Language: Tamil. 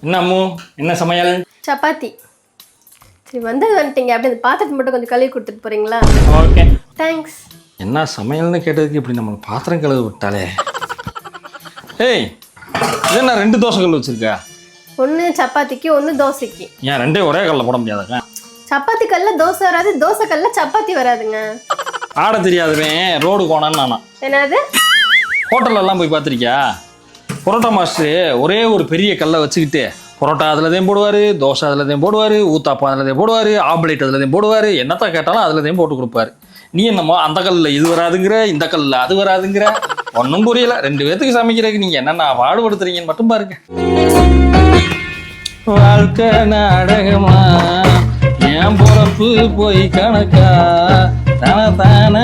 என்ன அம்மு, என்ன சமையல்? சப்பாத்தி. சரி வந்துட்டீங்க, அப்படியே அந்த பாத்திரத்தை மட்டும் கொஞ்சம் கழுவி கொடுத்துட்டு போறீங்களா? ஓகே. தேங்க்ஸ். என்ன சமையல்னு கேட்டதுக்கு இப்படி நம்ம பாத்திரம் கழுவி விட்டாலே. ஏய், இது என்ன 2 தோசை கல் வச்சிருக்க? ஒன்று சப்பாத்திக்கு, ஒன்று தோசைக்கு. ஏன் 2 ஒரே கல்ல போட முடியாதுங்க? சப்பாத்தி கல்ல தோசை வராது, தோசை கல்ல சப்பாத்தி வராதுங்க. ஆட தெரியாதுவேன் ரோடு கோணான்னு நானா? என்னது? ஹோட்டலெல்லாம் போய் பார்த்துருக்கியா? பரோட்டா மாஸ்டரு ஒரே ஒரு பெரிய கல்லை வச்சுக்கிட்டு பரோட்டா அதுலதையும் போடுவார், தோசை அதுலதையும் போடுவார், ஊத்தாப்பம் அதுலதையும் போடுவார், ஆம்லேட் அதுலதையும் போடுவார், என்னத்தான் கேட்டாலும் அதுலதையும் போட்டு கொடுப்பாரு. நீ என்னமோ அந்த கல்லில் இது வராதுங்கிற, இந்த கல்லில் அது வராதுங்கிற, ஒன்றும் புரியல. 2 பேத்துக்கு சமைக்கிறதுக்கு நீங்கள் என்னென்ன பாடுபடுத்துறீங்கன்னு மட்டும் பாருங்க. வாழ்க்கை நாடகமா, என் பொறப்பு போய் கணக்கா, தான தான